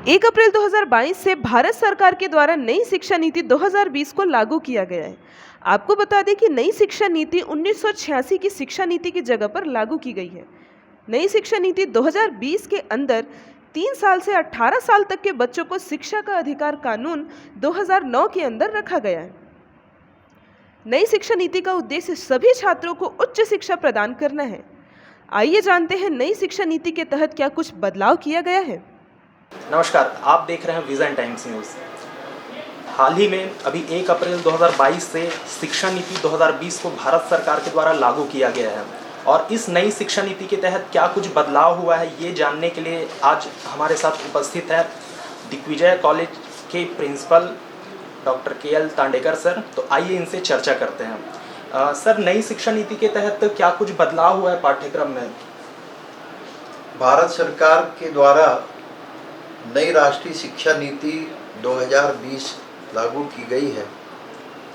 1 अप्रैल 2022 से भारत सरकार के द्वारा नई शिक्षा नीति 2020 को लागू किया गया है। आपको बता दें कि नई शिक्षा नीति 1986 की शिक्षा नीति की जगह पर लागू की गई है। नई शिक्षा नीति 2020 के अंदर 3 साल से 18 साल तक के बच्चों को शिक्षा का अधिकार कानून 2009 के अंदर रखा गया है। नई शिक्षा नीति का उद्देश्य सभी छात्रों को उच्च शिक्षा प्रदान करना है। आइए जानते हैं नई शिक्षा नीति के तहत क्या कुछ बदलाव किया गया है। नमस्कार, आप देख रहे हैं विजन टाइम्स न्यूज़। हाल ही में अभी 1 अप्रैल 2022 से शिक्षा नीति 2020 को भारत सरकार के द्वारा लागू किया गया है और इस नई शिक्षा नीति के तहत क्या कुछ बदलाव हुआ है ये जानने के लिए आज हमारे साथ उपस्थित है दिग्विजय कॉलेज के principal doctor KL Tandekar sir. तो आइए इनसे चर्चा करते हैं। सर, नई शिक्षा नीति के तहत क्या कुछ बदलाव हुआ है पाठ्यक्रम में? भारत सरकार के द्वारा नई राष्ट्रीय शिक्षा नीति 2020 लागू की गई है।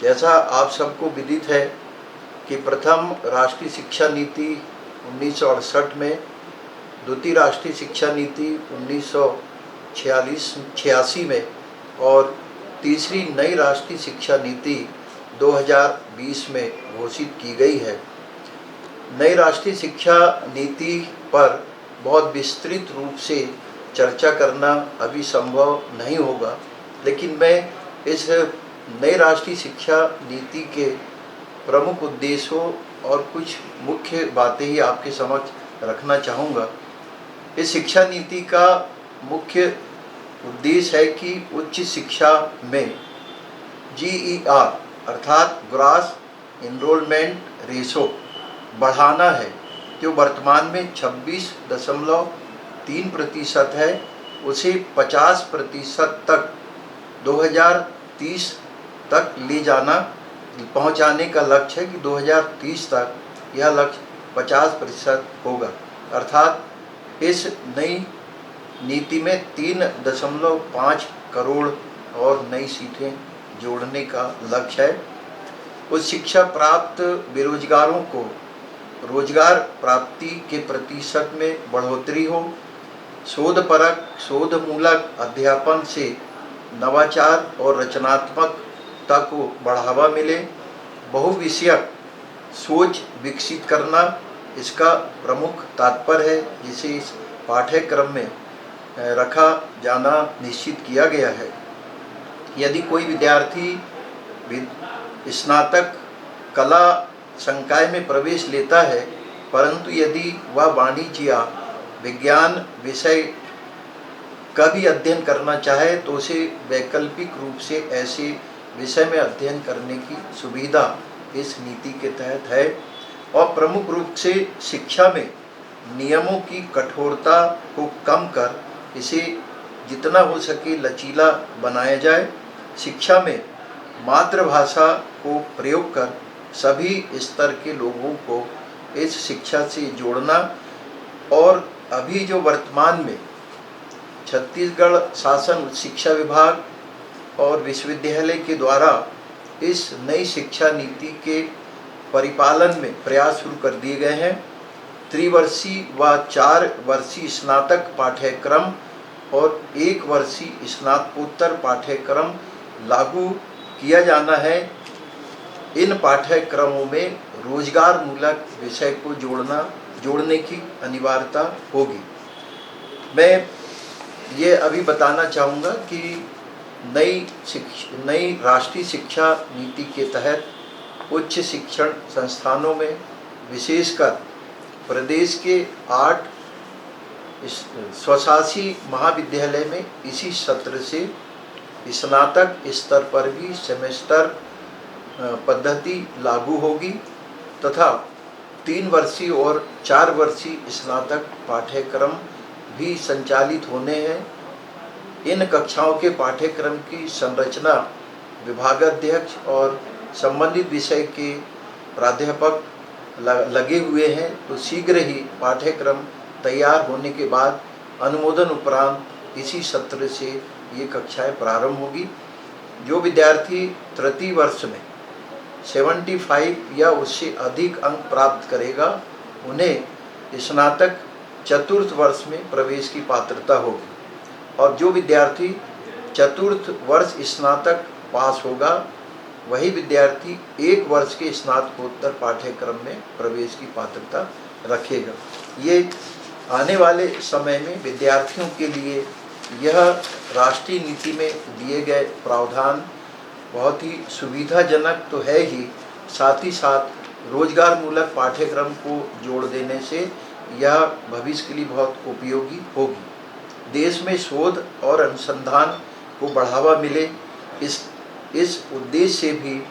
जैसा आप सबको विदित है कि प्रथम राष्ट्रीय शिक्षा नीति 1968 में, द्वितीय राष्ट्रीय शिक्षा नीति 1986 में और तीसरी नई राष्ट्रीय शिक्षा नीति 2020 में घोषित की गई है। नई राष्ट्रीय शिक्षा नीति पर बहुत विस्तृत रूप से चर्चा करना अभी संभव नहीं होगा, लेकिन मैं इस नई राष्ट्रीय शिक्षा नीति के प्रमुख उद्देश्यों और कुछ मुख्य बातें ही आपके समक्ष रखना चाहूँगा। इस शिक्षा नीति का मुख्य उद्देश्य है कि उच्च शिक्षा में GER अर्थात ग्रॉस एनरोलमेंट रेशो बढ़ाना है, जो वर्तमान में 26.3% है, उसे 50% तक 2030 तक ले जाना पहुंचाने का लक्ष्य है कि 2030 तक यह लक्ष्य 50% होगा। अर्थात इस नई नीति में 3.5 करोड़ और नई सीटें जोड़ने का लक्ष्य है। उस शिक्षा प्राप्त बेरोजगारों को रोजगार प्राप्ति के प्रतिशत में बढ़ोतरी हो, शोधपरक शोधमूलक अध्यापन से नवाचार और रचनात्मकता को बढ़ावा मिले, बहुविषयक सोच विकसित करना इसका प्रमुख तात्पर्य है, जिसे इस पाठ्यक्रम में रखा जाना निश्चित किया गया है। यदि कोई विद्यार्थी स्नातक कला संकाय में प्रवेश लेता है, परंतु यदि वह वाणिज्य या विज्ञान विषय का भी अध्ययन करना चाहे तो उसे वैकल्पिक रूप से ऐसे विषय में अध्ययन करने की सुविधा इस नीति के तहत है। और प्रमुख रूप से शिक्षा में नियमों की कठोरता को कम कर इसे जितना हो सके लचीला बनाया जाए। शिक्षा में मातृभाषा को प्रयोग कर सभी स्तर के लोगों को इस शिक्षा से जोड़ना और अभी जो वर्तमान में छत्तीसगढ़ शासन उच्च शिक्षा विभाग और विश्वविद्यालय के द्वारा इस नई शिक्षा नीति के परिपालन में प्रयास शुरू कर दिए गए हैं। त्रिवर्षीय व 4 वर्षीय स्नातक पाठ्यक्रम और 1 वर्षीय स्नातकोत्तर पाठ्यक्रम लागू किया जाना है। इन पाठ्यक्रमों में रोजगार मूलक विषय को जोड़ने की अनिवार्यता होगी। मैं ये अभी बताना चाहूँगा कि नई राष्ट्रीय शिक्षा नीति के तहत उच्च शिक्षण संस्थानों में विशेषकर प्रदेश के 8 स्वशासी महाविद्यालय में इसी सत्र से स्नातक स्तर पर भी सेमेस्टर पद्धति लागू होगी तथा 3 वर्षीय और 4 वर्षीय स्नातक पाठ्यक्रम भी संचालित होने हैं। इन कक्षाओं के पाठ्यक्रम की संरचना विभागाध्यक्ष और संबंधित विषय के प्राध्यापक लगे हुए हैं, तो शीघ्र ही पाठ्यक्रम तैयार होने के बाद अनुमोदन उपरांत इसी सत्र से ये कक्षाएं प्रारंभ होगी। जो विद्यार्थी तृतीय वर्ष में 75 या उससे अधिक अंक प्राप्त करेगा, उन्हें स्नातक चतुर्थ वर्ष में प्रवेश की पात्रता होगी। और जो विद्यार्थी चतुर्थ वर्ष स्नातक पास होगा वही विद्यार्थी 1 वर्ष के स्नातकोत्तर पाठ्यक्रम में प्रवेश की पात्रता रखेगा। ये आने वाले समय में विद्यार्थियों के लिए यह राष्ट्रीय नीति में दिए गए प्रावधान बहुत ही सुविधाजनक तो है ही, साथ ही साथ रोजगार मूलक पाठ्यक्रम को जोड़ देने से यह भविष्य के लिए बहुत उपयोगी होगी। देश में शोध और अनुसंधान को बढ़ावा मिले, इस उद्देश्य से भी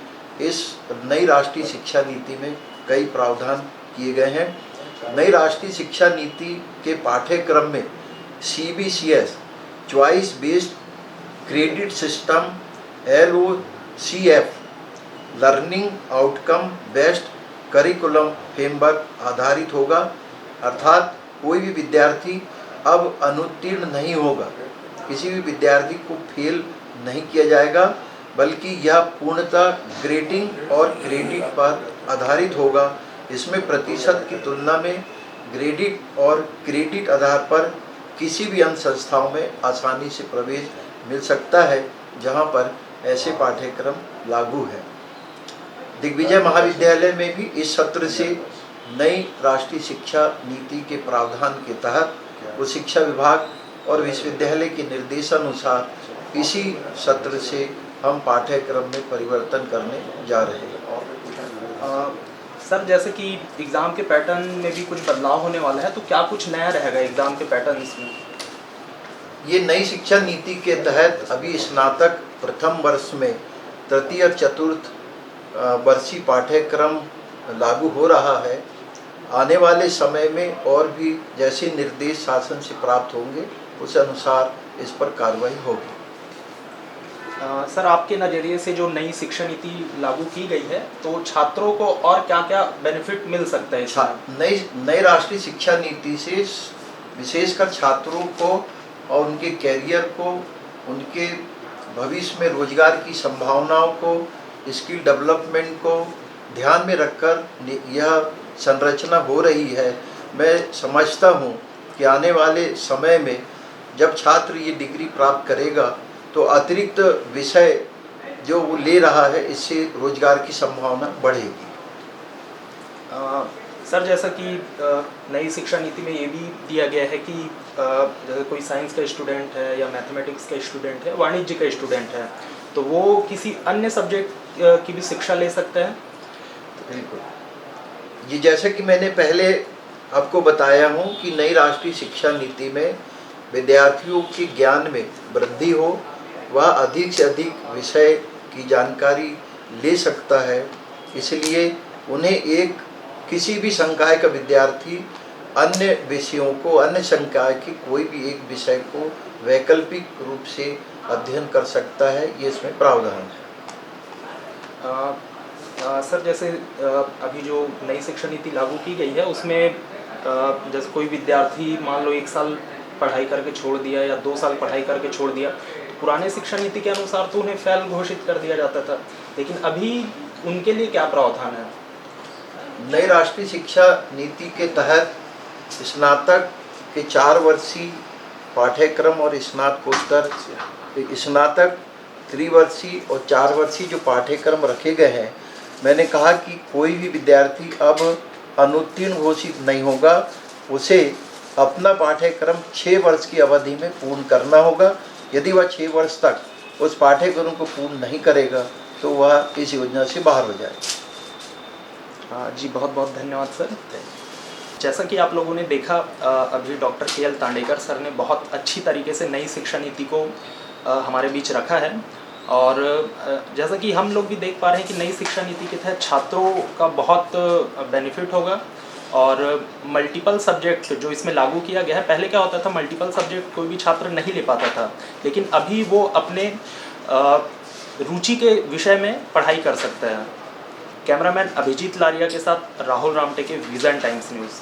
इस नई राष्ट्रीय शिक्षा नीति में कई प्रावधान किए गए हैं। नई राष्ट्रीय शिक्षा नीति के पाठ्यक्रम में CBCS choice based credit system LOCF learning outcome based curriculum framework आधारित होगा, अर्थात कोई भी विद्यार्थी अब अनुत्तीर्ण नहीं होगा, किसी भी विद्यार्थी को फेल नहीं किया जाएगा, बल्कि यह पूर्णतः ग्रेडिंग और क्रेडिट पर आधारित होगा। इसमें प्रतिशत की तुलना में ग्रेडिट और क्रेडिट आधार पर किसी भी अन्य संस्थाओं में आसानी से प्रवेश मिल सकता है जहां पर ऐसे पाठ्यक्रम लागू है। दिग्विजय महाविद्यालय में भी इस सत्र से नई राष्ट्रीय शिक्षा नीति के प्रावधान के तहत उच्च शिक्षा विभाग और विश्वविद्यालय के निर्देशानुसार इसी सत्र से हम पाठ्यक्रम में परिवर्तन करने जा रहे हैं। सर, जैसे कि एग्ज़ाम के पैटर्न में भी कुछ बदलाव होने वाला है, तो क्या कुछ नया रहेगा एग्ज़ाम के पैटर्न में? ये नई शिक्षा नीति के तहत अभी स्नातक प्रथम वर्ष में तृतीय और चतुर्थ वर्षीय पाठ्यक्रम लागू हो रहा है। आने वाले समय में और भी जैसे निर्देश शासन से प्राप्त होंगे उस अनुसार इस पर कार्रवाई होगी। सर, आपके नज़रिए से जो नई शिक्षा नीति लागू की गई है, तो छात्रों को और क्या क्या बेनिफिट मिल सकता है? नई राष्ट्रीय शिक्षा नीति से विशेषकर छात्रों को और उनके कैरियर को, उनके भविष्य में रोजगार की संभावनाओं को, स्किल डेवलपमेंट को ध्यान में रखकर यह संरचना हो रही है। मैं समझता हूँ कि आने वाले समय में जब छात्र ये डिग्री प्राप्त करेगा तो अतिरिक्त विषय जो वो ले रहा है, इससे रोजगार की संभावना बढ़ेगी। सर, जैसा कि नई शिक्षा नीति में ये भी दिया गया है कि जैसे कोई साइंस का स्टूडेंट है या मैथमेटिक्स का स्टूडेंट है, वाणिज्य का स्टूडेंट है, तो वो किसी अन्य सब्जेक्ट की भी शिक्षा ले सकता है? बिल्कुल जी, जैसे कि मैंने पहले आपको बताया हूँ कि नई राष्ट्रीय शिक्षा नीति में विद्यार्थियों के ज्ञान में वृद्धि हो, वह अधिक से अधिक विषय की जानकारी ले सकता है। इसलिए उन्हें किसी भी संकाय का विद्यार्थी अन्य विषयों को, अन्य संकाय के कोई भी एक विषय को वैकल्पिक रूप से अध्ययन कर सकता है। ये इसमें प्रावधान है। सर, जैसे अभी जो नई शिक्षा नीति लागू की गई है उसमें जैसे कोई विद्यार्थी मान लो 1 साल पढ़ाई करके छोड़ दिया या 2 साल पढ़ाई करके छोड़ दिया, तो पुराने शिक्षा नीति के अनुसार तो उन्हें फेल घोषित कर दिया जाता था, लेकिन अभी उनके लिए क्या प्रावधान है? नई राष्ट्रीय शिक्षा नीति के तहत स्नातक के 4 वर्षीय पाठ्यक्रम और स्नातकोत्तर, स्नातक त्रिवर्षीय और 4 वर्षीय जो पाठ्यक्रम रखे गए हैं, मैंने कहा कि कोई भी विद्यार्थी अब अनुत्तीर्ण घोषित नहीं होगा, उसे अपना पाठ्यक्रम 6 वर्ष की अवधि में पूर्ण करना होगा। यदि वह 6 वर्ष तक उस पाठ्यक्रम को पूर्ण नहीं करेगा तो वह इस योजना से बाहर हो जाएगा। जी, बहुत बहुत धन्यवाद सर। जैसा कि आप लोगों ने देखा, अभी डॉक्टर KL तांडेकर सर ने बहुत अच्छी तरीके से नई शिक्षा नीति को हमारे बीच रखा है, और जैसा कि हम लोग भी देख पा रहे हैं कि नई शिक्षा नीति के तहत छात्रों का बहुत बेनिफिट होगा। और मल्टीपल सब्जेक्ट जो इसमें लागू किया गया है, पहले क्या होता था, मल्टीपल सब्जेक्ट कोई भी छात्र नहीं ले पाता था, लेकिन अभी वो अपने रुचि के विषय में पढ़ाई कर सकता है। कैमरामैन अभिजीत लारिया के साथ Rahul Ramteke, vision times news.